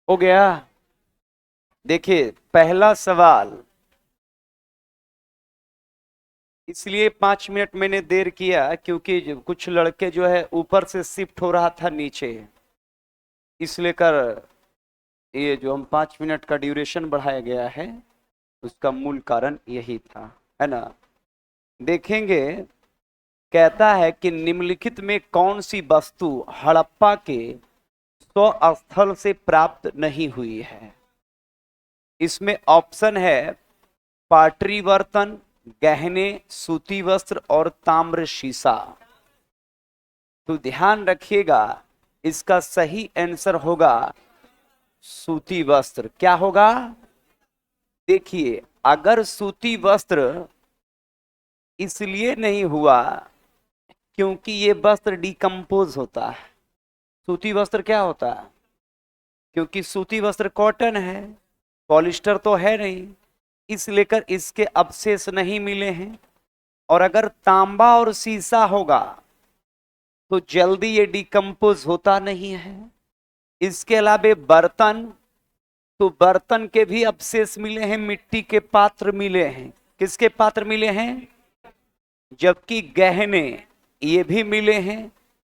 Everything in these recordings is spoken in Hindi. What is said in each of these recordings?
हो गया। देखिए पहला सवाल, इसलिए 5 मिनट मैंने देर किया क्योंकि कुछ लड़के जो है ऊपर से शिफ्ट हो रहा था नीचे, इसलिए कर ये जो हम 5 मिनट का ड्यूरेशन बढ़ाया गया है उसका मूल कारण यही था, है ना। देखेंगे, कहता है कि निम्नलिखित में कौन सी वस्तु हड़प्पा के स्व स्थल से प्राप्त नहीं हुई है। इसमें ऑप्शन है पाटरी बर्तन, गहने, सूती वस्त्र और ताम्र शीशा। तो ध्यान रखिएगा, इसका सही आंसर होगा सूती वस्त्र। क्या होगा? देखिए, अगर सूती वस्त्र इसलिए नहीं हुआ क्योंकि ये वस्त्र डिकम्पोज होता है। सूती वस्त्र क्या होता है? क्योंकि सूती वस्त्र कॉटन है, पॉलिस्टर तो है नहीं, इसलिए कर इसके अवशेष नहीं मिले हैं। और अगर तांबा और शीशा होगा तो जल्दी ये डिकम्पोज होता नहीं है। इसके अलावा बर्तन, तो बर्तन के भी अवशेष मिले हैं, मिट्टी के पात्र मिले हैं। किसके पात्र मिले हैं? जबकि गहने ये भी मिले हैं,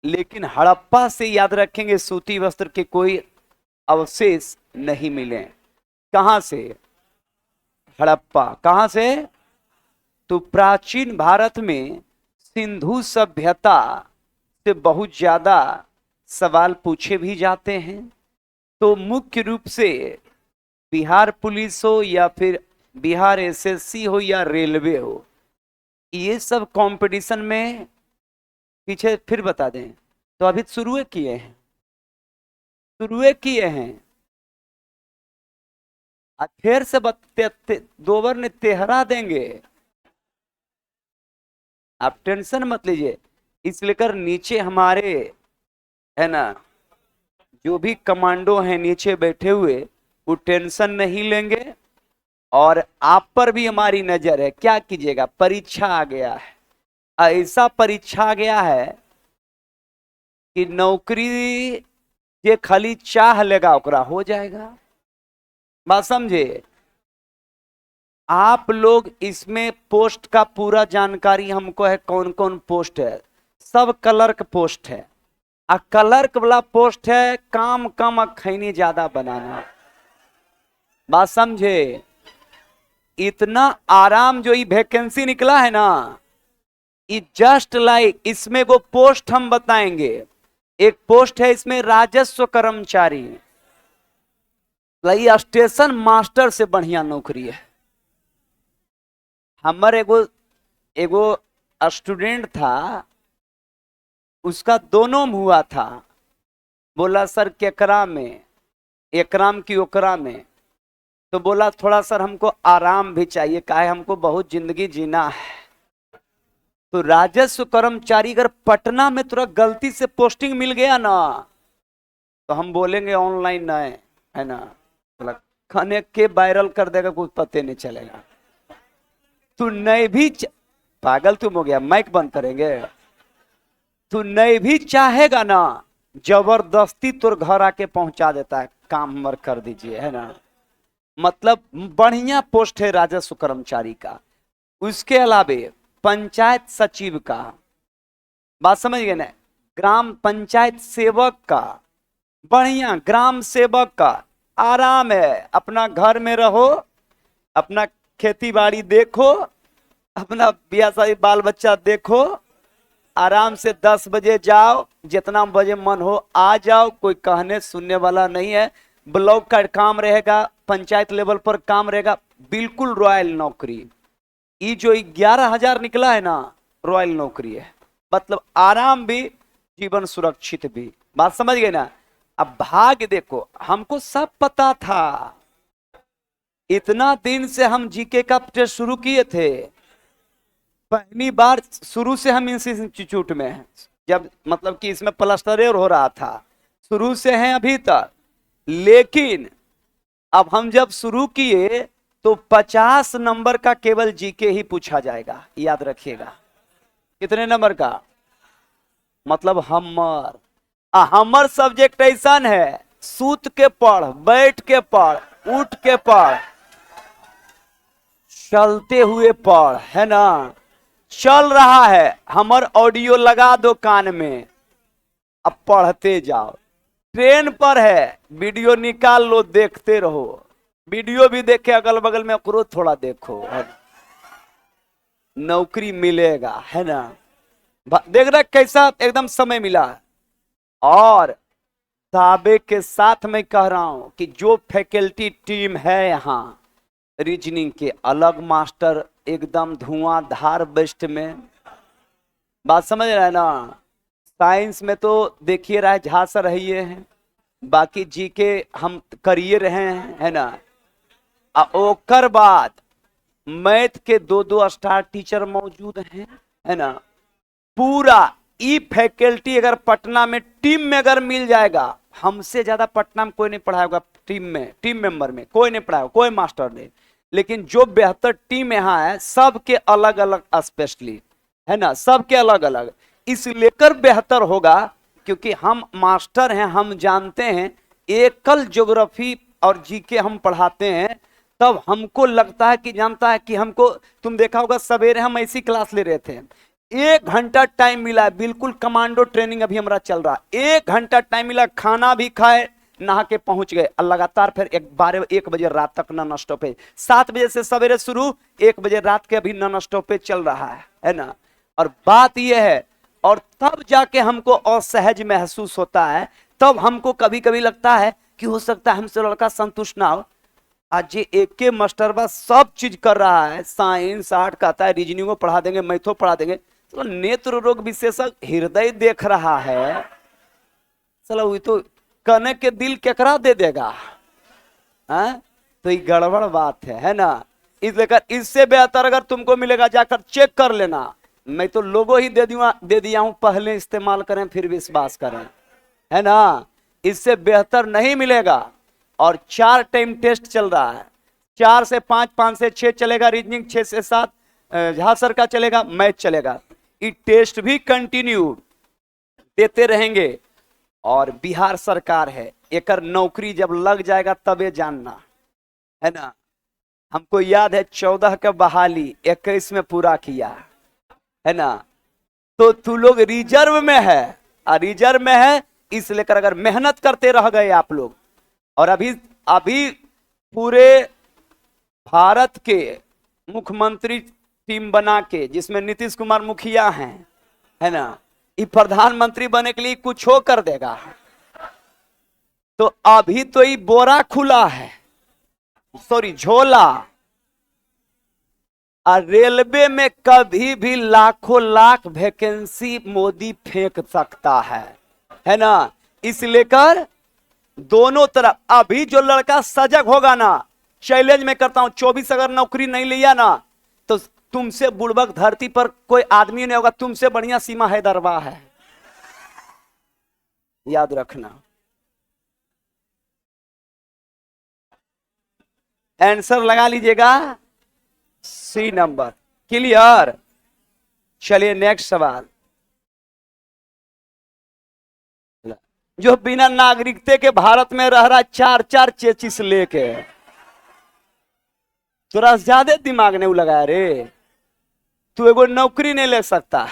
लेकिन हड़प्पा से याद रखेंगे सूती वस्त्र के कोई अवशेष नहीं मिले। कहां से? हड़प्पा। कहां से? तो प्राचीन भारत में सिंधु सभ्यता से बहुत ज्यादा सवाल पूछे भी जाते हैं। तो मुख्य रूप से बिहार पुलिस हो या फिर बिहार एसएससी हो या रेलवे हो, ये सब कंपटीशन में पीछे फिर बता दें तो अभी शुरू किए हैं, शुरू किए हैं। फिर से दो बार ने तेहरा देंगे। आप टेंशन मत लीजिए, इसलिए कर नीचे हमारे, है ना, जो भी कमांडो हैं नीचे बैठे हुए, वो टेंशन नहीं लेंगे। और आप पर भी हमारी नजर है। क्या कीजिएगा, परीक्षा आ गया है, ऐसा परीक्षा आ गया है कि नौकरी ये खाली चाह लेगा ओकरा हो जाएगा। बात समझे? आप लोग इसमें पोस्ट का पूरा जानकारी हमको है, कौन कौन पोस्ट है। सब क्लर्क पोस्ट है, आ क्लर्क वाला पोस्ट है काम कम खैनी ज्यादा बनाना। बात समझे? इतना आराम जो ये वैकेंसी निकला है ना, ये जस्ट लाइक, इसमें वो पोस्ट हम बताएंगे। एक पोस्ट है इसमें राजस्व कर्मचारी, स्टेशन मास्टर से बढ़िया नौकरी है। हमारे एगो एगो स्टूडेंट था, उसका दोनों हुआ था। बोला सर केकरा में, एकराम की ओकरा में। तो बोला थोड़ा सर हमको आराम भी चाहिए, काहे हमको बहुत जिंदगी जीना है। तो राजस्व कर्मचारी अगर पटना में तुरंत गलती से पोस्टिंग मिल गया ना, तो हम बोलेंगे ऑनलाइन नहीं, है ना। बोला खाने के वायरल कर देगा, कुछ पते नहीं चलेगा। तू नहीं भी पागल तुम हो गया, माइक बंद करेंगे। तू नहीं भी चाहेगा ना, जबरदस्ती तुर घर आके पहुंचा देता है, काम मर कर दीजिए, है ना। मतलब बढ़िया पोस्ट है राजस्व कर्मचारी का। उसके अलावे पंचायत सचिव का, बात समझ गए ना, ग्राम पंचायत सेवक का, बढ़िया ग्राम सेवक का आराम है। अपना घर में रहो, अपना खेती बाड़ी देखो, अपना बिया शादी बाल बच्चा देखो, आराम से 10 बजे जाओ, जितना बजे मन हो आ जाओ, कोई कहने सुनने वाला नहीं है। ब्लॉक का काम रहेगा, पंचायत लेवल पर काम रहेगा, बिल्कुल रॉयल नौकरी। ये जो 11,000 निकला है ना, रॉयल नौकरी है। मतलब आराम भी, जीवन सुरक्षित भी। बात समझ गए ना। अब भाग्य देखो, हमको सब पता था, इतना दिन से हम जीके का टेस्ट शुरू किए थे। पहली बार शुरू से हम इस इंस्टीट्यूट में हैं, जब मतलब कि इसमें प्लस्टर हो रहा था, शुरू से हैं अभी तक। लेकिन अब हम जब शुरू किए तो 50 नंबर का केवल जीके ही पूछा जाएगा, याद रखिएगा। कितने नंबर का? मतलब हमर सब्जेक्ट ऐसा है सूत के पढ़, बैठ के पढ़, उठ के पढ़, चलते हुए पढ़, है ना। चल रहा है, हमर ऑडियो लगा दो कान में, अब पढ़ते जाओ। ट्रेन पर है, वीडियो निकाल लो, देखते रहो। वीडियो भी देखे, अगल बगल में करो, थोड़ा देखो, नौकरी मिलेगा, है ना। देख रहे कैसा एकदम समय मिला। और दावे के साथ मैं कह रहा हूं कि जो फैकल्टी टीम है यहाँ, रीजनिंग के अलग मास्टर, एकदम धुआंधार बेस्ट में, बात समझ रहे हैं ना। साइंस में तो देखिए रहा है, झांसा रही है, बाकी जी के हम करिए रहे हैं, है ना। ओकर बाद मैथ के दो दो स्टार टीचर मौजूद हैं, है ना। पूरा ई फैकल्टी अगर पटना में टीम में अगर मिल जाएगा, हमसे ज्यादा पटना में कोई नहीं पढ़ाएगा, टीम में, टीम मेंबर में कोई नहीं पढ़ाएगा, कोई मास्टर नहीं। लेकिन जो बेहतर टीम यहाँ है, सबके अलग अलग स्पेशली, है ना, सबके अलग अलग, इस लेकर बेहतर होगा। क्योंकि हम मास्टर हैं, हम जानते हैं, एकल ज्योग्राफी और जीके हम पढ़ाते हैं, तब हमको लगता है कि जानता है कि हमको, तुम देखा होगा सवेरे हम ऐसी क्लास ले रहे थे, 1 घंटा टाइम मिला, बिल्कुल कमांडो ट्रेनिंग अभी हमारा चल रहा, 1 घंटा टाइम मिला, खाना भी खाए, नहा के पहुंच गए, लगातार फिर 1 बजे रात तक नॉन स्टॉपेज, 7 बजे से सवेरे शुरू, 1 बजे रात के अभी नॉन स्टॉपेज चल रहा है ना। और बात यह है, और तब जाके हमको असहज महसूस होता है, तब हमको कभी कभी लगता है कि हो सकता है हमसे लड़का संतुष्ट ना हो। आज ये एक के मास्टर बस सब चीज कर रहा है, साइंस आर्ट कहता है, रीजनिंग पढ़ा देंगे, मैथो पढ़ा देंगे, तो नेत्र रोग विशेषज्ञ हृदय देख रहा है, चलो वो तो कहने के दिल केकरा दे देगा, है? तो ये गड़बड़ बात है ना। इसलिए इससे बेहतर अगर तुमको मिलेगा, जाकर चेक कर लेना, मैं तो लोगो ही दे दिया हूं, पहले इस्तेमाल करें फिर विश्वास करें, है ना। इससे बेहतर नहीं मिलेगा। और 4 टाइम टेस्ट चल रहा है, 4 से 5, 5 से 6 चलेगा रीजनिंग, 6 से 7 झांसर का चलेगा, मैथ चलेगा। ये टेस्ट भी कंटिन्यू देते रहेंगे। और बिहार सरकार है, एक नौकरी जब लग जाएगा तबे जानना, है ना। हमको याद है 14 का बहाली 21 में पूरा किया, है ना। तो तू लोग रिजर्व में है, रिजर्व में है, इसलिए कर अगर मेहनत करते रह गए आप लोग, और अभी पूरे भारत के मुख्यमंत्री टीम बना के, जिसमें नीतीश कुमार मुखिया हैं, है ना, ये प्रधानमंत्री बने के लिए कुछ हो कर देगा। तो अभी तो ये बोरा खुला है, सॉरी झोला, और रेलवे में कभी भी लाखों लाख वैकेंसी मोदी फेंक सकता है ना। इस लेकर दोनों तरफ अभी जो लड़का सजग होगा ना, चैलेंज में करता हूं, 24 अगर नौकरी नहीं लिया ना, तो तुमसे बुड़बक धरती पर कोई आदमी नहीं होगा, तुमसे बढ़िया सीमा हैदराबाद है, याद रखना। आंसर लगा लीजिएगा, सी नंबर, क्लियर। चलिए नेक्स्ट सवाल। जो बिना नागरिकता के भारत में रह रहा, 4 चेचिस लेके, थोड़ा ज्यादा दिमाग नहीं लगाया रे। तू एगो नौकरी नहीं ले सकता,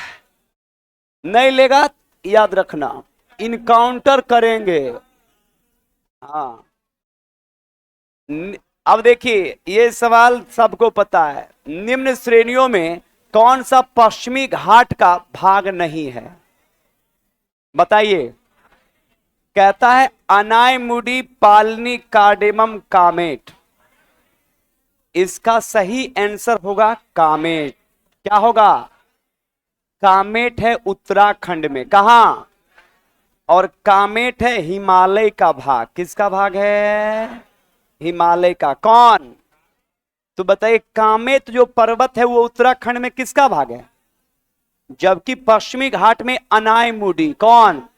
नहीं लेगा, याद रखना, इनकाउंटर करेंगे। हाँ, अब देखिए ये सवाल सबको पता है, निम्न श्रेणियों में कौन सा पश्चिमी घाट का भाग नहीं है, बताइए। कहता है अनायमुडी, पालनी, कार्डेमम, कामेट। इसका सही आंसर होगा कामेट। क्या होगा? कामेट है उत्तराखंड में, कहां? और कामेट है हिमालय का भाग। किसका भाग है? हिमालय का। कौन? तो बताइए, कामेट जो पर्वत है वो उत्तराखंड में किसका भाग है? जबकि पश्चिमी घाट में अनायमुडी, कौन?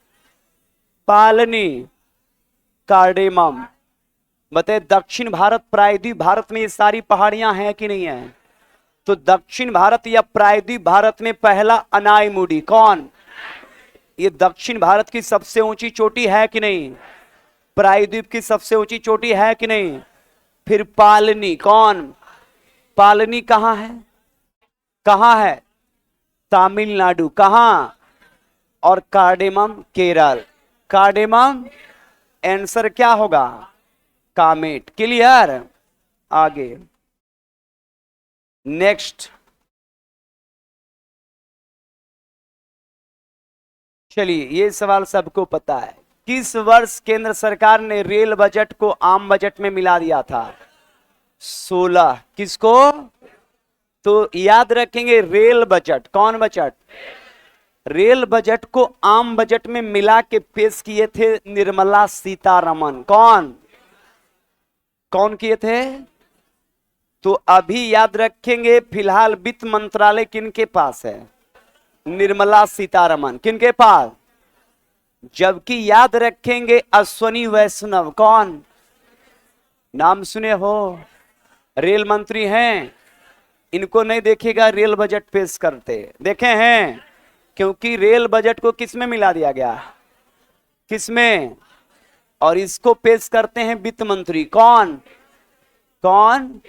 पालनी, कार्डेमम। बताइए, दक्षिण भारत, प्रायद्वीप भारत में ये सारी पहाड़ियां हैं कि नहीं है? तो दक्षिण भारत या प्रायद्वीप भारत में पहला अनायमुडी, कौन? ये दक्षिण भारत की सबसे ऊंची चोटी है कि नहीं? प्रायद्वीप की सबसे ऊंची चोटी है कि नहीं? फिर पालनी, कौन? पालनी कहाँ है? कहाँ है? तमिलनाडु। कहाँ? और कार्डेमम केरल। कार्डेमम आंसर क्या होगा? कामेट। क्लियर? आगे नेक्स्ट। चलिए, ये सवाल सबको पता है। किस वर्ष केंद्र सरकार ने रेल बजट को आम बजट में मिला दिया था? 16। किसको? तो याद रखेंगे रेल बजट, कौन बजट? रेल बजट को आम बजट में मिला के पेश किए थे निर्मला सीतारमन। कौन? कौन किए थे? तो अभी याद रखेंगे फिलहाल वित्त मंत्रालय किनके पास है? निर्मला सीतारमन। किनके पास? जबकि याद रखेंगे अश्वनी वैष्णव। कौन? नाम सुने हो? रेल मंत्री हैं। इनको नहीं देखेगा रेल बजट पेश करते, देखे हैं? क्योंकि रेल बजट को किस में मिला दिया गया? किस में? और इसको पेश करते हैं वित्त मंत्री। कौन? कौन?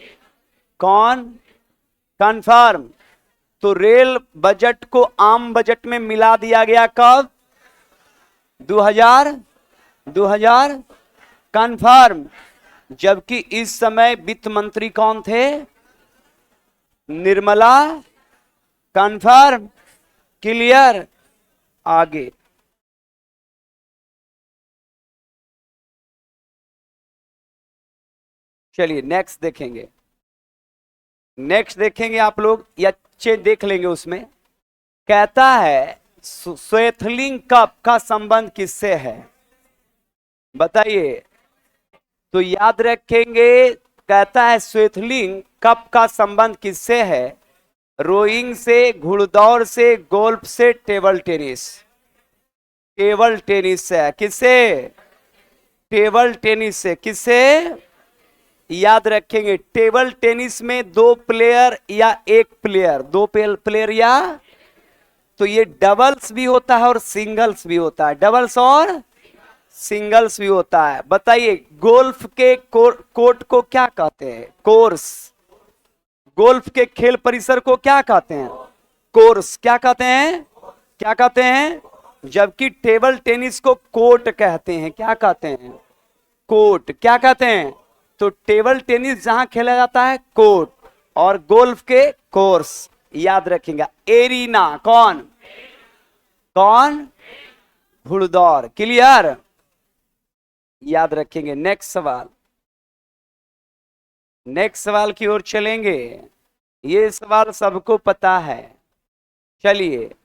कौन? कंफर्म। तो रेल बजट को आम बजट में मिला दिया गया कब? 2000 कंफर्म। जबकि इस समय वित्त मंत्री कौन थे? निर्मला। कंफर्म। क्लियर? आगे चलिए नेक्स्ट देखेंगे। नेक्स्ट देखेंगे आप लोग, या अच्छे देख लेंगे। उसमें कहता है स्वेथलिंग कप का संबंध किससे है? बताइए। तो याद रखेंगे, कहता है स्वेथलिंग कप का संबंध किससे है? रोइंग से, घुड़दौड़ से, गोल्फ से, टेबल टेनिस। टेबल टेनिस से। किससे? टेबल टेनिस से। किससे? याद रखेंगे टेबल टेनिस में 2 प्लेयर या 1 प्लेयर, 2 प्लेयर या, तो ये डबल्स भी होता है और सिंगल्स भी होता है। डबल्स और सिंगल्स भी होता है। बताइए गोल्फ के कोर्ट को क्या कहते हैं? कोर्स। गोल्फ के खेल परिसर को क्या कहते हैं? कोर्स। क्या कहते हैं? क्या कहते हैं? जबकि टेबल टेनिस को कोर्ट कहते हैं। क्या कहते हैं? कोर्ट। क्या कहते हैं? तो टेबल टेनिस जहां खेला जाता है कोर्ट, और गोल्फ के कोर्स। याद रखेंगे एरिना। कौन? कौन? घुड़दौड़। क्लियर? याद रखेंगे। नेक्स्ट सवाल। नेक्स्ट सवाल की ओर चलेंगे। ये सवाल सबको पता है। चलिए,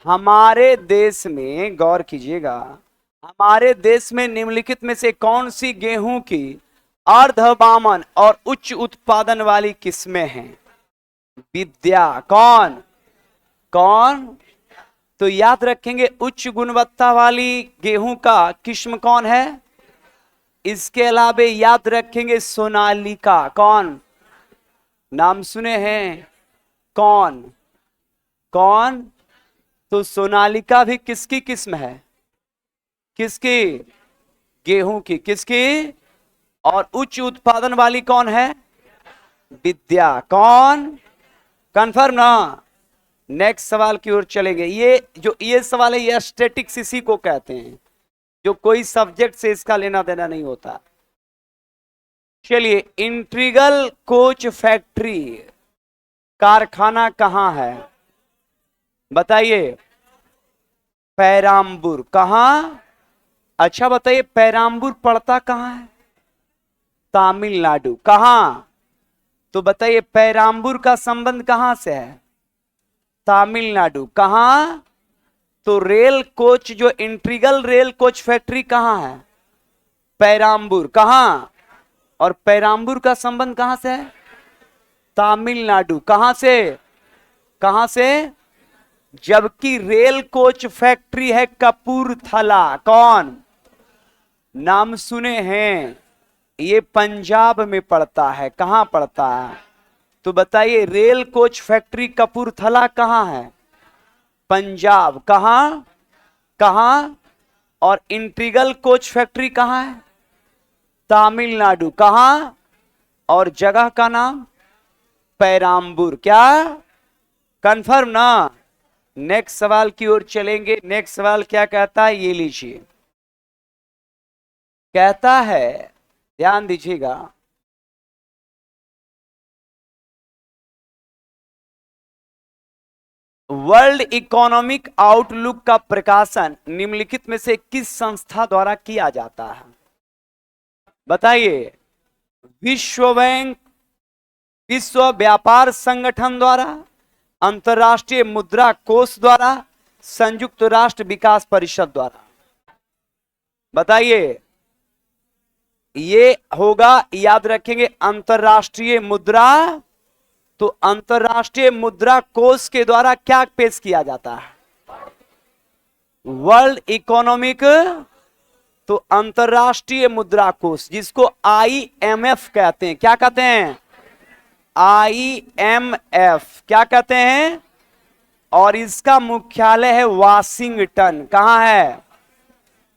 हमारे देश में गौर कीजिएगा, हमारे देश में निम्नलिखित में से कौन सी गेहूं की अर्धवामन और उच्च उत्पादन वाली किस्में हैं? विद्या। कौन? कौन? तो याद रखेंगे उच्च गुणवत्ता वाली गेहूं का किस्म कौन है? इसके अलावा याद रखेंगे सोनालिका। कौन? नाम सुने हैं? कौन? कौन? तो सोनालिका भी किसकी किस्म है? किसकी? गेहूं की। किसकी? और उच्च उत्पादन वाली कौन है? विद्या। कौन? कंफर्म ना? नेक्स्ट सवाल की ओर चलेंगे। ये सवाल है, ये स्टैटिक्स इसी को कहते हैं, जो कोई सब्जेक्ट से इसका लेना देना नहीं होता। चलिए, इंट्रीगल कोच फैक्ट्री कारखाना कहां है? बताइए। पेराम्बूर। कहां? अच्छा बताइए, पेराम्बूर पड़ता कहां है? तमिलनाडु। कहां? तो बताइए पेराम्बूर का संबंध कहां से है? तमिलनाडु। कहां? तो रेल कोच, जो इंट्रीगल रेल कोच फैक्ट्री कहां है? पेराम्बूर। कहां? और पेराम्बूर का संबंध कहां से है? तमिलनाडु। कहां से? कहां से? जबकि रेल कोच फैक्ट्री है कपूरथला। कौन? नाम सुने हैं? ये पंजाब में पड़ता है। कहां पड़ता है? तो बताइए रेल कोच फैक्ट्री कपूरथला कहां है? पंजाब। कहां? कहां? और इंट्रीगल कोच फैक्ट्री कहां है? तमिलनाडु। कहां? और जगह का नाम पेराम्बूर। क्या कंफर्म ना? नेक्स्ट सवाल की ओर चलेंगे। नेक्स्ट सवाल क्या कहता है, ये लीजिए। कहता है, ध्यान दीजिएगा, वर्ल्ड इकोनॉमिक आउटलुक का प्रकाशन निम्नलिखित में से किस संस्था द्वारा किया जाता है? बताइए। विश्व बैंक, विश्व व्यापार संगठन द्वारा, अंतर्राष्ट्रीय मुद्रा कोष द्वारा, संयुक्त राष्ट्र विकास परिषद द्वारा। बताइए। ये होगा, याद रखेंगे, अंतर्राष्ट्रीय मुद्रा। तो अंतर्राष्ट्रीय मुद्रा कोष के द्वारा क्या पेश किया जाता है? वर्ल्ड इकोनॉमिक, तो अंतर्राष्ट्रीय मुद्रा कोष, जिसको IMF कहते हैं। क्या कहते हैं? IMF। क्या कहते हैं? और इसका मुख्यालय है वाशिंगटन। कहां है?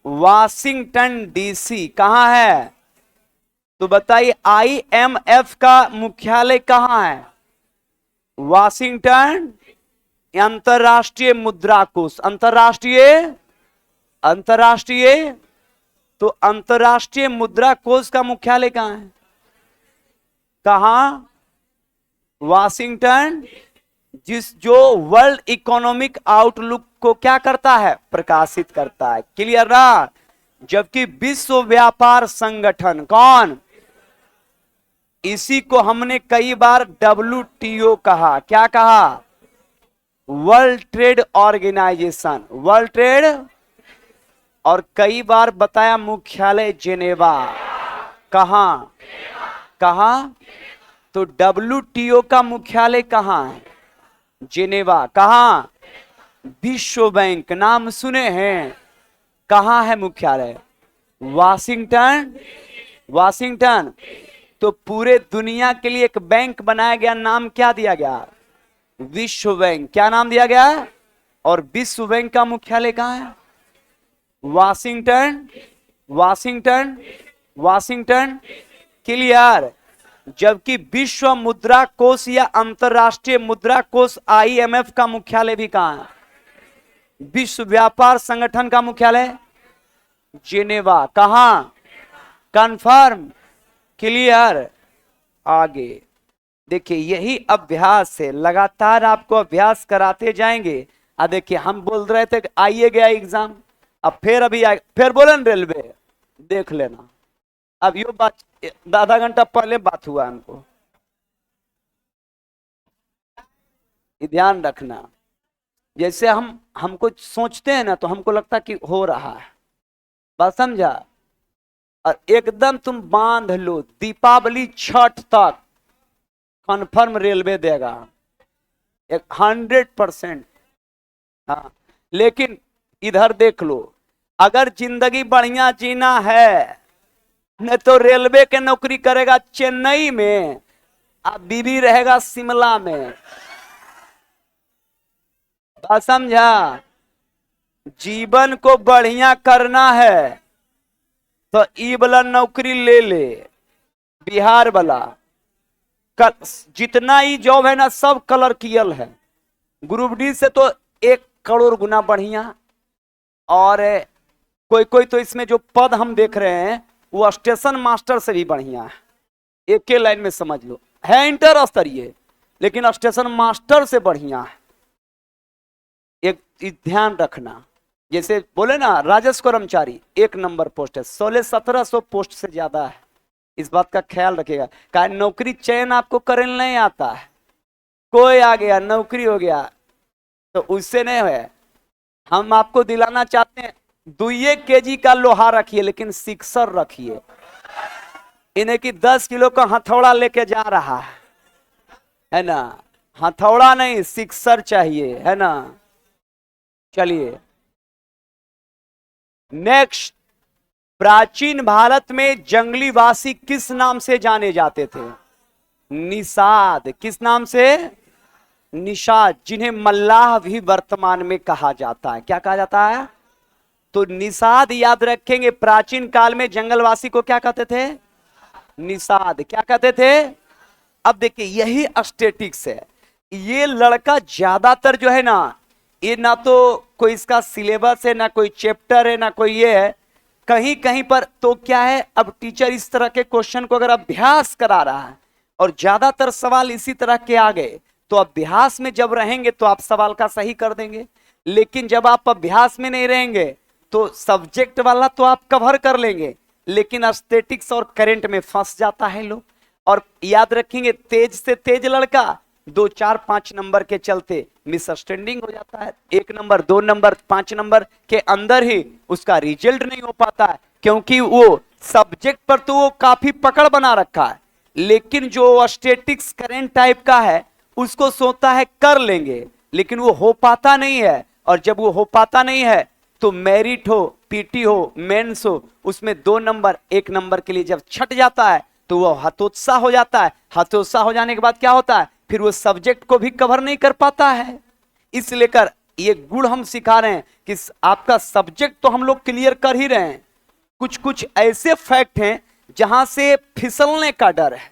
Washington DC। कहां है? तो बताइए, IMF का मुख्यालय कहां है? वाशिंगटन। अंतर्राष्ट्रीय मुद्रा कोष, अंतर्राष्ट्रीय, तो अंतर्राष्ट्रीय मुद्रा कोष का मुख्यालय कहां है? कहां? वाशिंगटन। जो वर्ल्ड इकोनॉमिक आउटलुक को क्या करता है? प्रकाशित करता है। क्लियर ना? जबकि विश्व व्यापार संगठन, कौन? इसी को हमने कई बार WTO कहा। क्या कहा? World trade organization, world trade. और कई बार बताया मुख्यालय जेनेवा। कहां? कहां? तो WTO का मुख्यालय कहां है? जेनेवा। कहां? विश्व बैंक, नाम सुने हैं। कहां है मुख्यालय? वाशिंगटन। वाशिंगटन। तो पूरे दुनिया के लिए एक बैंक बनाया गया, नाम क्या दिया गया? विश्व बैंक। क्या नाम दिया गया? और विश्व बैंक का मुख्यालय कहां है? वाशिंगटन। वाशिंगटन। वाशिंगटन। क्लियर? जबकि विश्व मुद्रा कोष या अंतरराष्ट्रीय मुद्रा कोष IMF का मुख्यालय भी कहां है? विश्व व्यापार संगठन का मुख्यालय जेनेवा। कहां? कंफर्म? क्लियर? आगे देखिए, यही अभ्यास है, लगातार आपको अभ्यास कराते जाएंगे। देखिए, हम बोल रहे थे कि आइए गया एग्जाम, अब फिर अभी फिर बोले रेलवे, देख लेना। अब यो बात आधा घंटा पहले बात हुआ हमको, ध्यान रखना। जैसे हमको सोचते हैं ना, तो हमको लगता कि हो रहा है, बात समझा? और एकदम तुम बांध लो, दीपावली छठ तक कन्फर्म रेलवे देगा 100%। हाँ, लेकिन इधर देख लो, अगर जिंदगी बढ़िया जीना है, नहीं तो रेलवे के नौकरी करेगा चेन्नई में, अब बीबी रहेगा शिमला में। बात समझा? जीवन को बढ़िया करना है तो ई वाला नौकरी ले ले, बिहार वाला। जितना ही जॉब है ना, सब कलर कियल है। ग्रुप डी से तो 1 करोड़ गुना बढ़िया। और कोई कोई तो इसमें जो पद हम देख रहे हैं, वो स्टेशन मास्टर से भी बढ़िया है। एक के लाइन में समझ लो, है इंटर स्तरीय, लेकिन स्टेशन मास्टर से बढ़िया है। एक ध्यान रखना, जैसे बोले ना, राजस्व कर्मचारी 1 नंबर पोस्ट है, 1600-1700 पोस्ट से ज्यादा है। इस बात का ख्याल रखिएगा। कारण नौकरी चयन आपको करने नहीं आता है, कोई आ गया नौकरी हो गया, तो उससे नहीं है। हम आपको दिलाना चाहते हैं, 2 kg का लोहा रखिए, लेकिन सिक्सर रखिए। इन्हें कि 10 किलो का हथौड़ा लेके जा रहा है ना, हथौड़ा नहीं, सिक्सर चाहिए, है ना। चलिए नेक्स्ट, प्राचीन भारत में जंगलीवासी किस नाम से जाने जाते थे? निषाद। किस नाम से? निषाद, जिन्हें मल्लाह भी वर्तमान में कहा जाता है। क्या कहा जाता है? तो निषाद याद रखेंगे, प्राचीन काल में जंगलवासी को क्या कहते थे? निषाद। क्या कहते थे? अब देखिए यही स्टेटिक्स है। ये लड़का ज्यादातर जो है ना, ये ना तो कोई इसका सिलेबस है, ना कोई चैप्टर है, ना कोई ये है, कहीं कहीं पर तो क्या है, अब टीचर इस तरह के क्वेश्चन को अगर अभ्यास करा रहा है और ज्यादातर सवाल इसी तरह के आ गए, तो अभ्यास में जब रहेंगे तो आप सवाल का सही कर देंगे। लेकिन जब आप अभ्यास में नहीं रहेंगे तो सब्जेक्ट वाला तो आप कवर कर लेंगे, लेकिन स्टैटिक्स और करंट में फंस जाता है लोग। और याद रखेंगे, तेज से तेज लड़का 2, 4, 5 नंबर के चलते मिसअंडरस्टैंडिंग हो जाता है। 1 नंबर, 2 नंबर, 5 नंबर के अंदर ही उसका रिजल्ट नहीं हो पाता है, क्योंकि वो सब्जेक्ट पर तो वो काफी पकड़ बना रखा है, लेकिन जो स्टैटिक्स करंट टाइप का है उसको सोचता है कर लेंगे, लेकिन वो हो पाता नहीं है। और जब वो हो पाता नहीं है तो मेरिट हो, पीटी हो, मेंस हो, उसमें 2 नंबर 1 नंबर के लिए जब छट जाता है तो वो हतोत्साह हो जाता है। हतोत्साह हो जाने के बाद क्या होता है, फिर वो सब्जेक्ट को भी कवर नहीं कर पाता है। इसलिए कर ये गुण हम सिखा रहे हैं कि आपका सब्जेक्ट तो हम लोग क्लियर कर ही रहे हैं, कुछ कुछ ऐसे फैक्ट हैं जहां से फिसलने का डर है,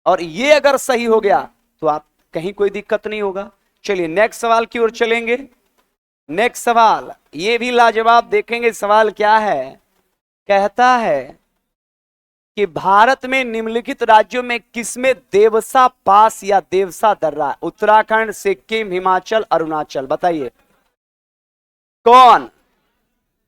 और ये अगर सही हो गया तो आप कहीं कोई दिक्कत नहीं होगा। चलिए नेक्स्ट सवाल की ओर चलेंगे। नेक्स्ट सवाल ये भी लाजवाब, देखेंगे सवाल क्या है। कहता है कि भारत में निम्नलिखित राज्यों में किसमें देवसा पास या देवसा दर्रा? उत्तराखंड, सिक्किम, हिमाचल, अरुणाचल, बताइए कौन?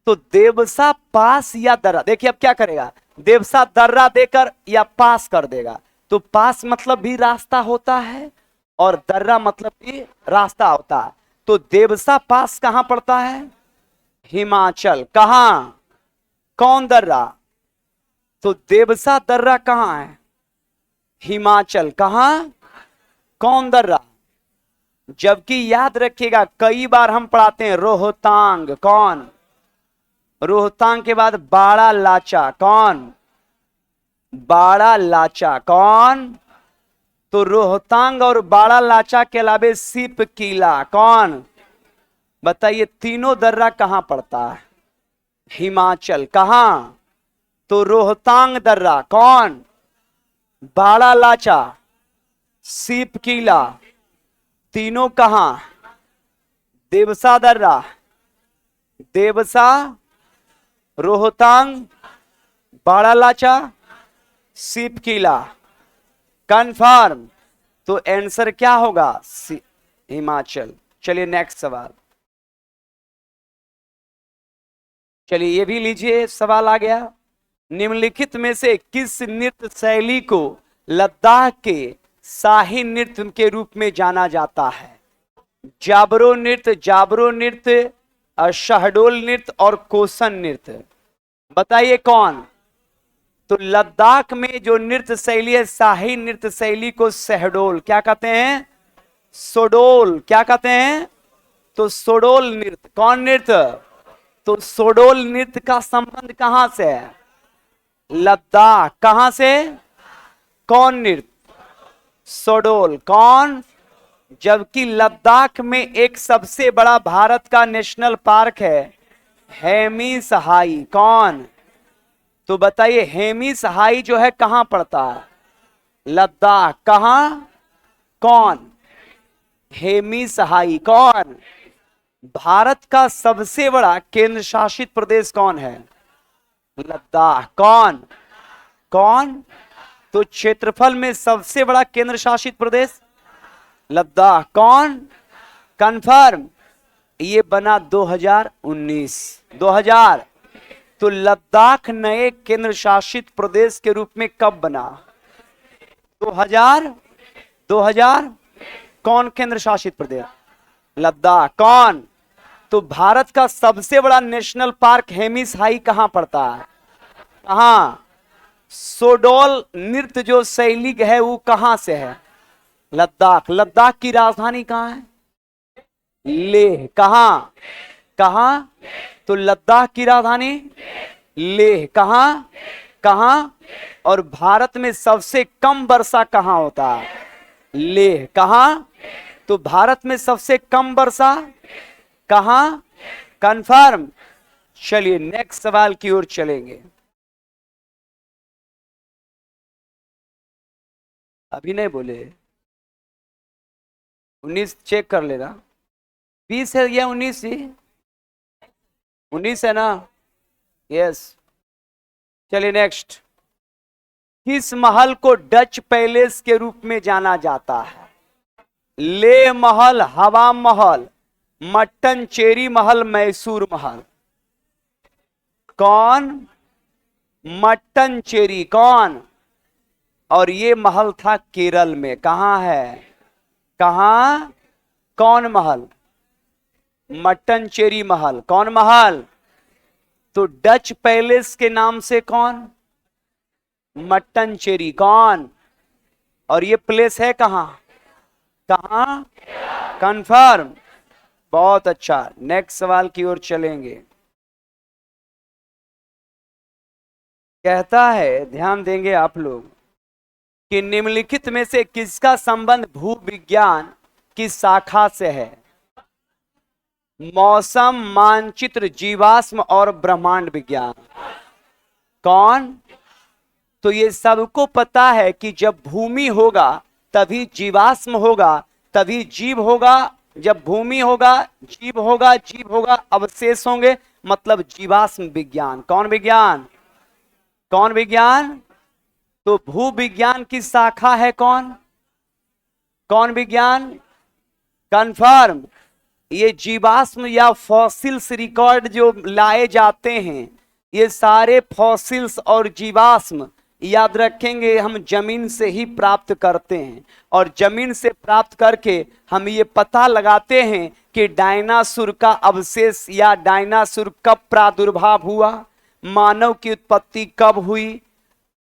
तो देवसा पास या दर्रा, देखिए अब क्या करेगा, देवसा दर्रा देकर या पास कर देगा। तो पास मतलब भी रास्ता होता है और दर्रा मतलब भी रास्ता होता है। तो देवसा पास कहां पड़ता है? हिमाचल। कहां? कौन दर्रा? तो देवसा दर्रा कहां है? हिमाचल। कहां? कौन दर्रा? जबकि याद रखिएगा कई बार हम पढ़ाते हैं रोहतांग। कौन? रोहतांग के बाद बाड़ा लाचा। कौन? बाड़ा लाचा। कौन? तो रोहतांग और बाड़ा लाचा के अलावे सिप किला। कौन? बताइए तीनों दर्रा कहां पड़ता है? हिमाचल। कहां? तो रोहतांग दर्रा, कौन? बाड़ा लाचा, सिप किला, तीनों कहां? देवसा दर्रा, देवसा, रोहतांग, बाड़ा लाचा, सिप किला। कंफर्म? तो आंसर क्या होगा? हिमाचल। चलिए नेक्स्ट सवाल। चलिए ये भी लीजिए, सवाल आ गया। निम्नलिखित में से किस नृत्य शैली को लद्दाख के शाही नृत्य के रूप में जाना जाता है? जाबरो नृत्य, जाबरो नृत्य, शहडोल नृत्य और कोसन नृत्य। बताइए कौन? तो लद्दाख में जो नृत्य शैली है, शाही नृत्य शैली को शहडोल क्या कहते हैं? सोडोल क्या कहते हैं? तो सोडोल नृत्य। कौन नृत्य? तो सोडोल नृत्य का संबंध कहां से है? लद्दाख। कहां से? कौन नृत्य? सोडोल। कौन? जबकि लद्दाख में एक सबसे बड़ा भारत का नेशनल पार्क है, हेमिस हाई। कौन? तो बताइए हेमिस हाई जो है कहां पड़ता है? लद्दाख। कहां? कौन? हेमिस हाई। कौन? भारत का सबसे बड़ा केंद्र शासित प्रदेश कौन है? लद्दाख। कौन? कौन? तो क्षेत्रफल में सबसे बड़ा केंद्र शासित प्रदेश लद्दाख। कौन? कंफर्म? ये बना 2019। 2000। तो लद्दाख नए केंद्र शासित प्रदेश के रूप में कब बना? 2000। 2000। कौन केंद्र शासित प्रदेश? लद्दाख। कौन? तो भारत का सबसे बड़ा नेशनल पार्क हेमिस हाई कहां पड़ता है? कहां? सोडोल नृत्य जो शैली है वो कहां से है? लद्दाख। लद्दाख की राजधानी कहां है? लेह। कहां? कहां? तो लद्दाख की राजधानी लेह। कहां? कहां? और भारत में सबसे कम वर्षा कहां होता है? लेह। कहां? तो भारत में सबसे कम वर्षा कहां? कंफर्म? चलिए नेक्स्ट सवाल की ओर चलेंगे। अभी नहीं बोले? 19 चेक कर लेना। 20 है या 19 ही? 19 है ना? यस। चलिए नेक्स्ट। किस महल को डच पैलेस के रूप में जाना जाता है? ले महल, हवा महल, मट्टन चेरी महल, मैसूर महल। कौन? Mutton cherry. कौन? और ये महल था केरल में। कहां है? कहां? कौन महल? मट्टन चेरी महल। कौन महल? तो डच पैलेस के नाम से कौन? Mutton cherry. कौन? और ये प्लेस है कहां? कहां? कंफर्म। बहुत अच्छा। नेक्स्ट सवाल की ओर चलेंगे। कहता है, ध्यान देंगे आप लोग, कि निम्नलिखित में से किसका संबंध भूविज्ञान की शाखा से है? मौसम, मानचित्र, जीवाश्म और ब्रह्मांड विज्ञान। कौन? तो ये सबको पता है कि जब भूमि होगा तभी जीवाश्म होगा, तभी जीव होगा। जब भूमि होगा, जीव होगा, जीव होगा, अवशेष होंगे, मतलब जीवाश्म विज्ञान। कौन विज्ञान? कौन विज्ञान? तो भू विज्ञान की शाखा है कौन? कौन विज्ञान? कंफर्म। ये जीवाश्म या फॉसिल्स रिकॉर्ड जो लाए जाते हैं, ये सारे फॉसिल्स और जीवाश्म याद रखेंगे हम जमीन से ही प्राप्त करते हैं। और जमीन से प्राप्त करके हम ये पता लगाते हैं कि डायनासोर का अवशेष या डायनासोर कब प्रादुर्भाव हुआ, मानव की उत्पत्ति कब हुई,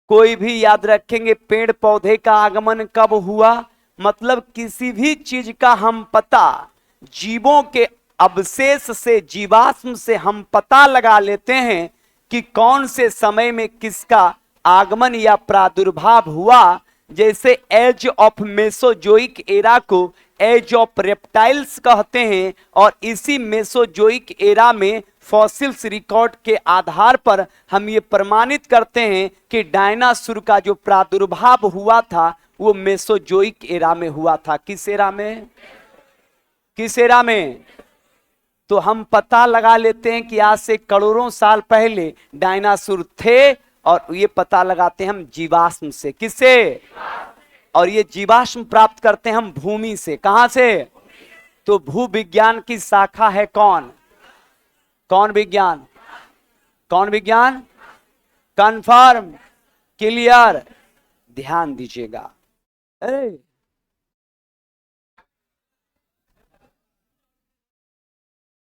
कोई भी याद रखेंगे पेड़ पौधे का आगमन कब हुआ। मतलब किसी भी चीज का हम पता जीवों के अवशेष से, जीवाश्म से हम पता लगा लेते हैं कि कौन से समय में किसका आगमन या प्रादुर्भाव हुआ। जैसे एज ऑफ मेसोजोइक एरा को एज ऑफ रेप्टाइल्स कहते हैं, और इसी मेसोजोइक एरा में फॉसिल्स रिकॉर्ड के आधार पर हम ये प्रमाणित करते हैं कि डायनासोर का जो प्रादुर्भाव हुआ था वो मेसोजोइक एरा में हुआ था। किस एरा में? किस एरा में? तो हम पता लगा लेते हैं कि आज से करोड़ों साल पहले डायनासोर थे, और ये पता लगाते हैं हम जीवाश्म से। किससे? और ये जीवाश्म प्राप्त करते हैं हम भूमि से। कहां से? तो भू विज्ञान की शाखा है कौन? कौन विज्ञान? कौन विज्ञान? Confirm, clear. ध्यान दीजिएगा।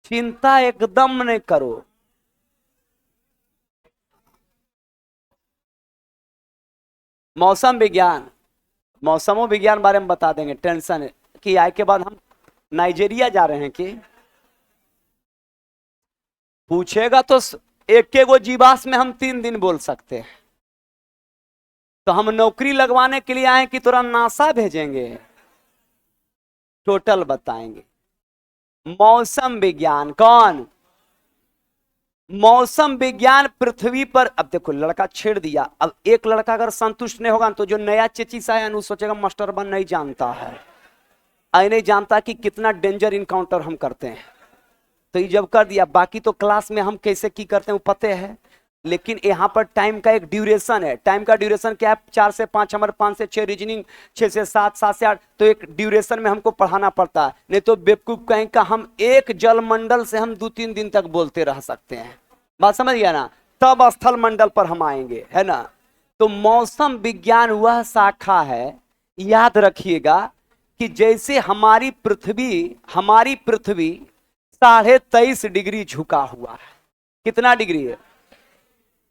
चिंता एकदम नहीं करो। मौसम विज्ञान, मौसमों विज्ञान बारे में बता देंगे। टेंशन की आए के बाद हम नाइजीरिया जा रहे हैं कि पूछेगा तो एक एक वो जीवाश्म में हम 3 दिन बोल सकते हैं। तो हम नौकरी लगवाने के लिए आए कि तुरंत नासा भेजेंगे? टोटल बताएंगे। मौसम विज्ञान। कौन? मौसम विज्ञान पृथ्वी पर। अब देखो लड़का छेड़ दिया। अब एक लड़का अगर संतुष्ट नहीं होगा तो जो नया चेचिस आया वो सोचेगा मास्टर बन नहीं जानता है, आई नहीं जानता कि कितना डेंजर इनकाउंटर हम करते हैं। तो ये जब कर दिया, बाकी तो क्लास में हम कैसे की करते हैं वो पते है। लेकिन यहाँ पर टाइम का एक ड्यूरेशन है। टाइम का ड्यूरेशन क्या है? 4 से 5 हमारे, 5 से 6 रीजनिंग, 6 से 7, 7 से 8। तो एक ड्यूरेशन में हमको पढ़ाना पड़ता है। नहीं तो बेवकूफ कहीं का हम एक जल मंडल से हम 2-3 दिन तक बोलते रह सकते हैं। बात समझ गया ना? तब स्थल मंडल पर हम आएंगे, है ना? तो मौसम विज्ञान वह शाखा है, याद रखिएगा, कि जैसे हमारी पृथ्वी 23.5 डिग्री झुका हुआ है। कितना डिग्री है?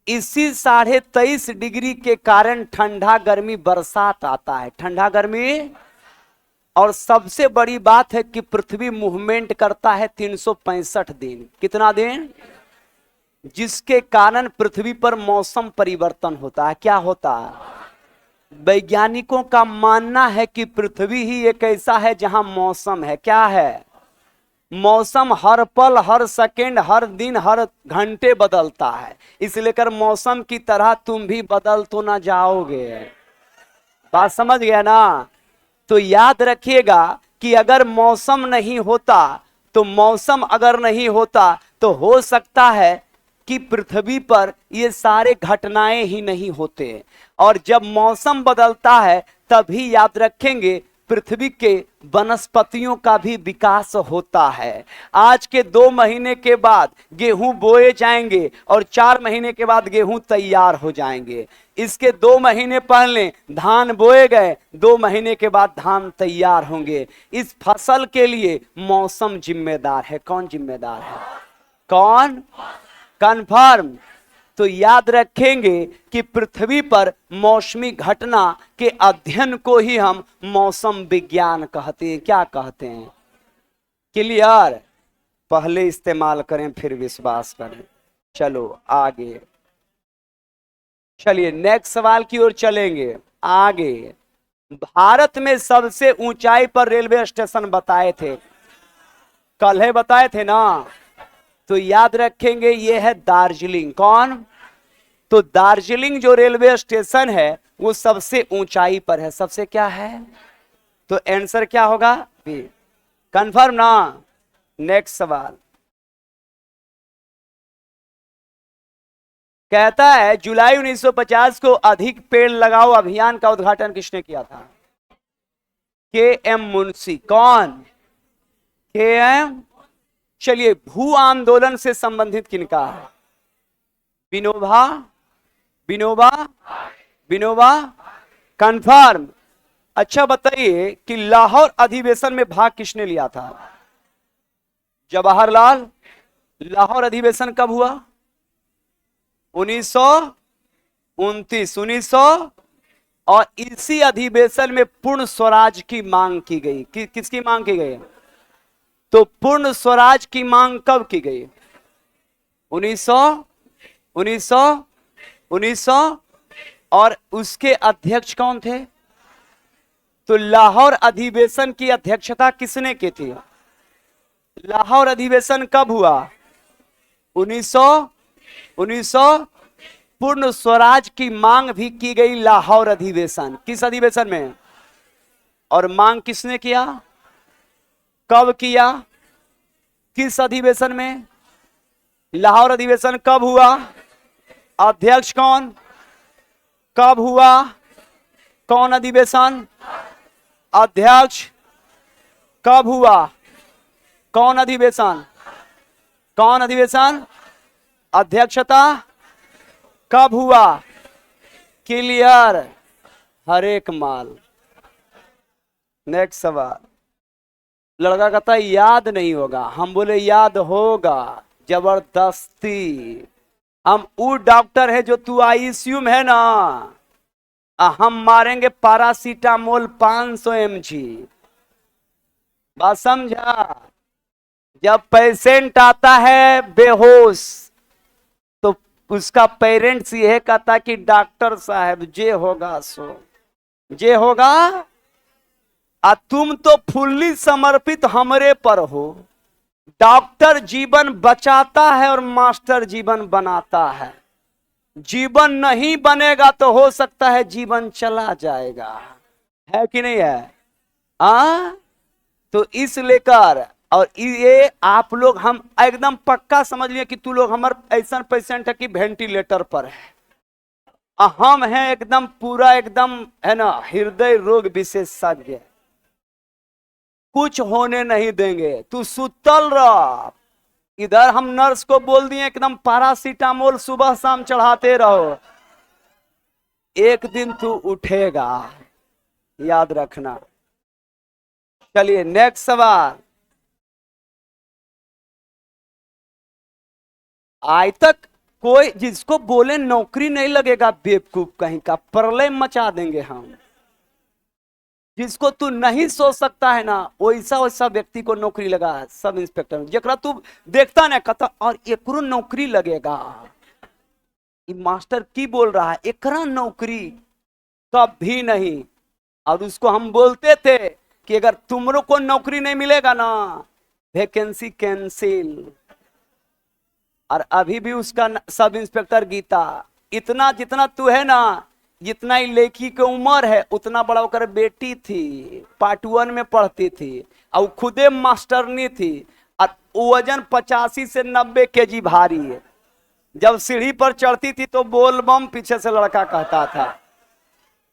इसी 23.5 डिग्री के कारण ठंडा गर्मी बरसात आता है। ठंडा गर्मी। और सबसे बड़ी बात है कि पृथ्वी मूवमेंट करता है 365 दिन। कितना दिन? जिसके कारण पृथ्वी पर मौसम परिवर्तन होता है। क्या होता है? वैज्ञानिकों का मानना है कि पृथ्वी ही एक ऐसा है जहां मौसम है। क्या है? मौसम हर पल, हर सेकंड, हर दिन, हर घंटे बदलता है। इसलिए कर मौसम की तरह तुम भी बदल तो ना जाओगे। बात समझ गया ना? तो याद रखिएगा कि अगर मौसम नहीं होता, तो मौसम अगर नहीं होता तो हो सकता है कि पृथ्वी पर ये सारे घटनाएं ही नहीं होते। और जब मौसम बदलता है तभी याद रखेंगे पृथ्वी के वनस्पतियों का भी विकास होता है। आज के 2 महीने के बाद गेहूं बोए जाएंगे और 4 महीने के बाद गेहूं तैयार हो जाएंगे। इसके 2 महीने पहले धान बोए गए, 2 महीने के बाद धान तैयार होंगे। इस फसल के लिए मौसम जिम्मेदार है। कौन जिम्मेदार है? कौन? कन्फर्म। तो याद रखेंगे कि पृथ्वी पर मौसमी घटना के अध्ययन को ही हम मौसम विज्ञान कहते हैं। क्या कहते हैं? क्लियर? पहले इस्तेमाल करें फिर विश्वास करें। चलो आगे चलिए, नेक्स्ट सवाल की ओर चलेंगे। आगे, भारत में सबसे ऊंचाई पर रेलवे स्टेशन बताए थे, कल है बताए थे ना? तो याद रखेंगे ये है दार्जिलिंग। कौन? तो दार्जिलिंग जो रेलवे स्टेशन है वो सबसे ऊंचाई पर है। सबसे क्या है? तो आंसर क्या होगा? बी। कंफर्म ना? नेक्स्ट सवाल कहता है जुलाई 1950 को अधिक पेड़ लगाओ अभियान का उद्घाटन किसने किया था? के एम मुंशी। कौन? के एम। चलिए, भू आंदोलन से संबंधित किनका है? विनोबा। विनोबा। विनोबा। कंफर्म। अच्छा बताइए कि लाहौर अधिवेशन में भाग किसने लिया था? जवाहरलाल। लाहौर अधिवेशन कब हुआ? 1929। 1900। और इसी अधिवेशन में पूर्ण स्वराज की मांग की गई। किसकी मांग की गई? तो पूर्ण स्वराज की मांग कब की गई? 1900। 1900। 1900। और उसके अध्यक्ष कौन थे? तो लाहौर अधिवेशन की अध्यक्षता किसने की थी? लाहौर अधिवेशन कब हुआ? 1900। 1900। पूर्ण स्वराज की मांग भी की गई लाहौर अधिवेशन। किस अधिवेशन में? और मांग किसने किया? कब किया? किस अधिवेशन में? लाहौर अधिवेशन कब हुआ? अध्यक्ष कौन? कब हुआ? कौन अधिवेशन? अध्यक्ष। कब हुआ? कौन अधिवेशन? कौन अधिवेशन? अध्यक्षता कब हुआ? क्लियर? हर एक माल। नेक्स्ट सवाल। लड़का कहता है याद नहीं होगा। हम बोले याद होगा, जबरदस्ती। हम वो डॉक्टर है जो तू आईसीयू में है ना, हम मारेंगे पैरासीटामोल 500 mg। बात समझा? जब पेशेंट आता है बेहोश तो उसका पेरेंट्स यह कहता कि डॉक्टर साहब जे होगा सो जे होगा। तुम तो फुल्ली समर्पित हमरे पर हो। डॉक्टर जीवन बचाता है और मास्टर जीवन बनाता है। जीवन नहीं बनेगा तो हो सकता है जीवन चला जाएगा। है कि नहीं है? तो इस लेकर और ये आप लोग हम एकदम पक्का समझ लिए कि तू लोग हमारे ऐसा पेशेंट है कि वेंटिलेटर पर है। हम हैं एकदम पूरा एकदम है ना हृदय रोग विशेषज्ञ। कुछ होने नहीं देंगे, तू सुतल रह। इधर हम नर्स को बोल दिए एकदम पैरासीटामोल सुबह शाम चढ़ाते रहो, एक दिन तू उठेगा, याद रखना। चलिए नेक्स्ट सवाल। आज तक कोई जिसको बोले नौकरी नहीं लगेगा, बेवकूफ कहीं का, प्रलय मचा देंगे हम। जिसको तू नहीं सोच सकता है ना वैसा वैसा व्यक्ति को नौकरी लगा। सब इंस्पेक्टर जरा तू देखता ना कहता और एकरो नौकरी लगेगा। ये मास्टर की बोल रहा है एकरा नौकरी कभी नहीं। और उसको हम बोलते थे कि अगर तुमरो को नौकरी नहीं मिलेगा ना वैकेंसी कैंसिल। और अभी भी उसका सब इंस्पेक्टर गीता, इतना जितना तू है ना, जितना ही लड़की की उम्र है उतना बड़ा होकर बेटी थी, पार्ट 1 में पढ़ती थी और खुदे मास्टरनी थी। और वजन 85 से 90 केजी भारी है। जब सीढ़ी पर चढ़ती थी तो बोल बम पीछे से लड़का कहता था,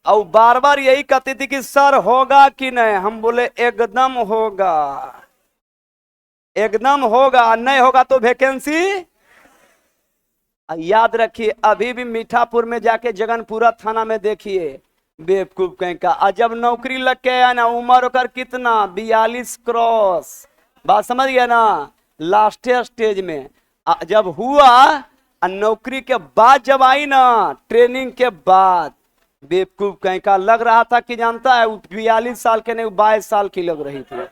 और बार बार यही कहती थी कि सर होगा कि नहीं। हम बोले एकदम होगा, एकदम होगा, नहीं होगा तो वैकेंसी। याद रखिए, अभी भी मीठापुर में जाके जगनपुरा थाना में देखिए, बेवकूफ कहीं का। जब नौकरी लग के आया ना, उम्र होकर कितना 42 क्रॉस, बात समझ गया ना, लास्ट स्टेज में जब हुआ। नौकरी के बाद जब आई ना, ट्रेनिंग के बाद, बेवकूफ कहीं का, लग रहा था कि जानता है 42 साल के नहीं 22 साल की लग रही थी।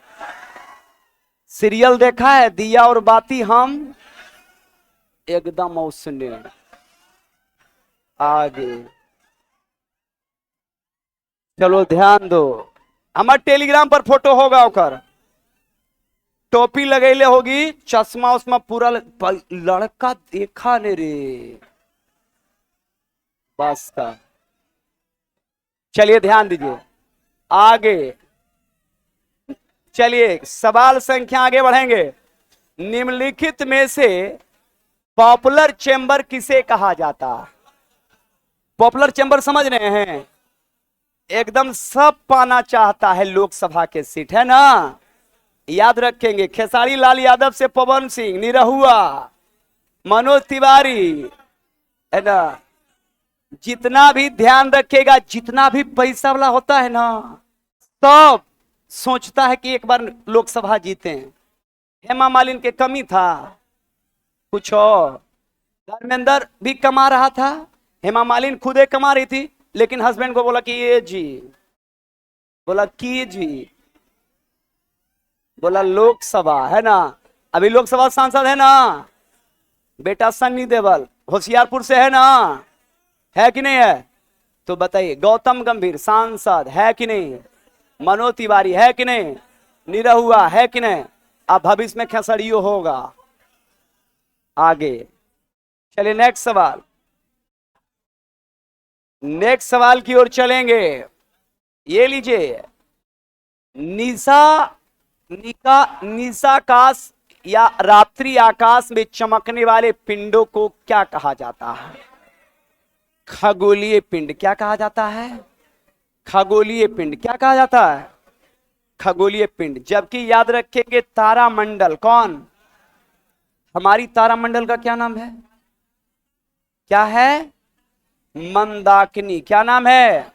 सीरियल देखा है दिया और बाती, हम एकदम उसने आगे। चलो ध्यान दो, हमारे टेलीग्राम पर फोटो होगा ओकर, टोपी लगैले होगी, चश्मा उस्मा पूरा लड़का देखा ने रे, बस का। चलिए ध्यान दीजिए आगे, चलिए सवाल संख्या आगे बढ़ेंगे। निम्नलिखित में से पॉपुलर चेंबर किसे कहा जाता है? पॉपुलर चेंबर समझ रहे हैं, एकदम सब पाना चाहता है लोकसभा के सीट, है ना। याद रखेंगे, खेसारी लाल यादव से पवन सिंह, निरहुआ, मनोज तिवारी, है ना। जितना भी ध्यान रखेगा, जितना भी पैसा वाला होता है ना, सब सोचता है कि एक बार लोकसभा जीते। हेमा मालिनी के कमी था कुछ और, धर्मेंद्र भी कमा रहा था, हेमा मालिनी खुदे कमा रही थी, लेकिन हस्बैंड को बोला कि ये जी, बोला कि जी, बोला लोकसभा, है ना। अभी लोकसभा सांसद है ना बेटा सन्नी देवल, होशियारपुर से, है ना, है कि नहीं है? तो बताइए, गौतम गंभीर सांसद है कि नहीं, मनोज तिवारी है कि नहीं, निरहुआ है कि नहीं। अब भविष्य में खेसड़ियो होगा। आगे चलिए नेक्स्ट सवाल, नेक्स्ट सवाल की ओर चलेंगे। ये लीजिए, निशाकाश या रात्रि आकाश में चमकने वाले पिंडों को क्या कहा जाता है? खगोलीय पिंड क्या कहा जाता है? खगोलीय पिंड क्या कहा जाता है? खगोलीय पिंड। जबकि याद रखेंगे तारामंडल, कौन, हमारी तारामंडल का क्या नाम है? क्या है? मंदाकिनी। क्या नाम है?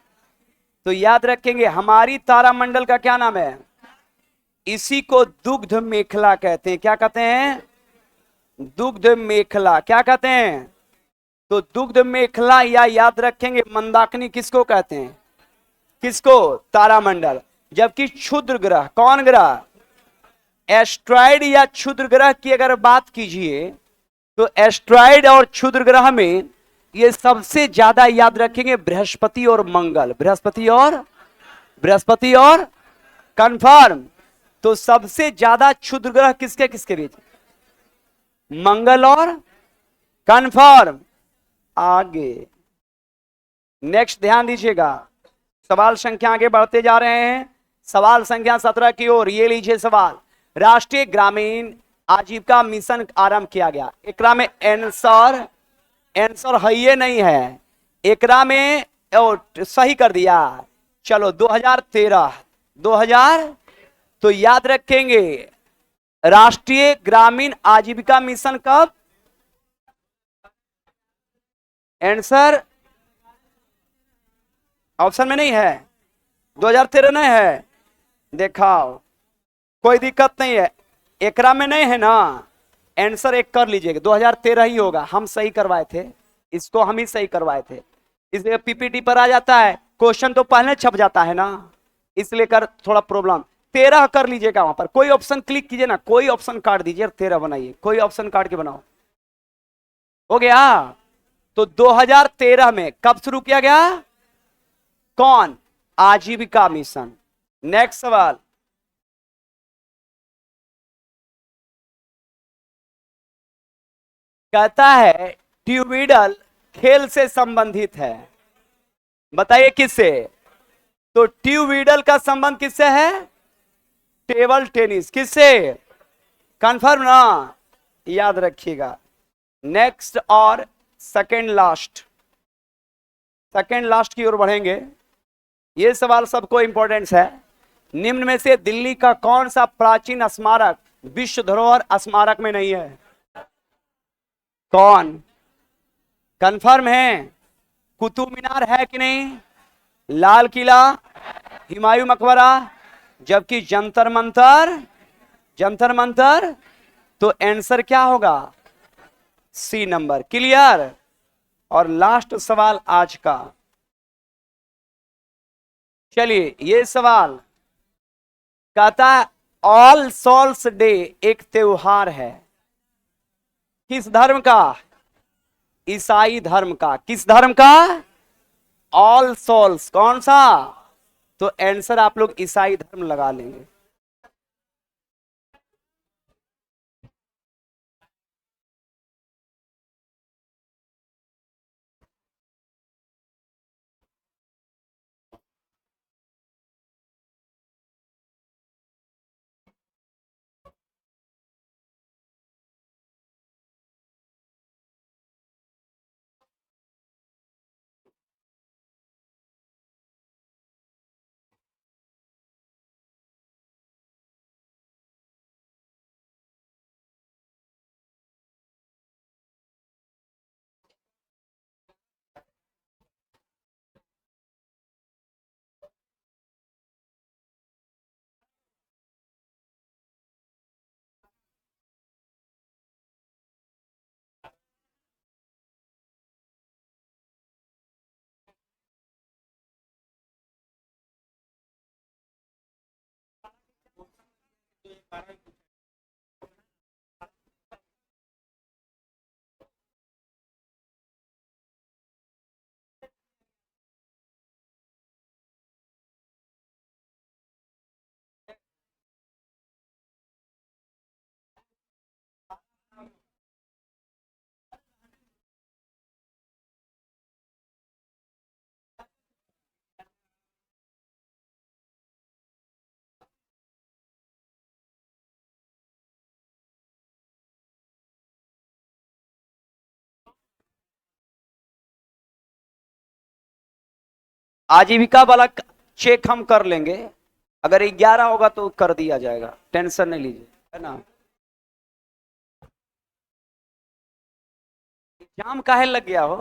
तो याद रखेंगे हमारी तारामंडल का क्या नाम है? इसी को दुग्ध मेखला कहते हैं। क्या कहते हैं? दुग्ध मेखला। क्या कहते हैं? तो दुग्ध मेखला, या याद रखेंगे मंदाकिनी किसको कहते हैं? किसको? तारामंडल। जबकि क्षुद्र ग्रह, कौन ग्रह? एस्ट्रॉइड या क्षुद्र ग्रह की अगर बात कीजिए तो एस्ट्रॉइड और क्षुद्र ग्रह में ये सबसे ज्यादा याद रखेंगे बृहस्पति और मंगल, बृहस्पति और कंफर्म। तो सबसे ज्यादा क्षुद्र ग्रह किसके किसके बीच? मंगल और कंफर्म। आगे नेक्स्ट ध्यान दीजिएगा, सवाल संख्या आगे बढ़ते जा रहे हैं, सवाल संख्या 17 की ओर। ये लीजिए सवाल, राष्ट्रीय ग्रामीण आजीविका मिशन आरंभ किया गया। एकरा में आंसर है ये नहीं है, एकरा में सही कर दिया। चलो 2013 तो याद रखेंगे राष्ट्रीय ग्रामीण आजीविका मिशन कब? आंसर ऑप्शन में नहीं है, 2013 नहीं है, देखाओ, कोई दिक्कत नहीं है, एकरा में नहीं है ना। आंसर एक कर लीजिएगा, 2013 ही होगा, हम सही करवाए थे, इसको हम ही सही करवाए थे, इसलिए पीपीटी पर आ जाता है, क्वेश्चन तो पहले छप जाता है ना, इसलिए कर थोड़ा प्रॉब्लम। 13 कर लीजिएगा, वहां पर कोई ऑप्शन क्लिक कीजिए ना, कोई ऑप्शन काट दीजिए, 13 बनाइए, कोई ऑप्शन काट के बनाओ, हो गया। तो 2013 में कब शुरू किया गया? कौन? आजीविका मिशन। नेक्स्ट सवाल, कहता है ट्यूबिडल खेल से संबंधित है। बताइए किससे? तो ट्यूबिडल का संबंध किससे है? Table tennis. किससे? कंफर्म ना? याद रखिएगा। नेक्स्ट और सेकेंड लास्ट, सेकेंड लास्ट की ओर बढ़ेंगे। ये सवाल सबको इंपॉर्टेंस है। निम्न में से दिल्ली का कौन सा प्राचीन स्मारक विश्व धरोहर स्मारक में नहीं है? कौन? कंफर्म है? कुतुब मीनार है कि नहीं? लाल किला, हुमायूं मकबरा, जबकि जंतर मंतर, जंतर मंतर। तो आंसर क्या होगा? C number. क्लियर? और लास्ट सवाल आज का, चलिए ये सवाल कहता है ऑल सोल्स डे एक त्योहार है किस धर्म का? ईसाई धर्म का। किस धर्म का? All souls. कौन सा? तो आंसर आप लोग ईसाई धर्म लगा लेंगे। आजीविका वाला चेक हम कर लेंगे, अगर 11 होगा तो कर दिया जाएगा, टेंशन नहीं लीजिए, है ना। एग्जाम काहे लग गया हो?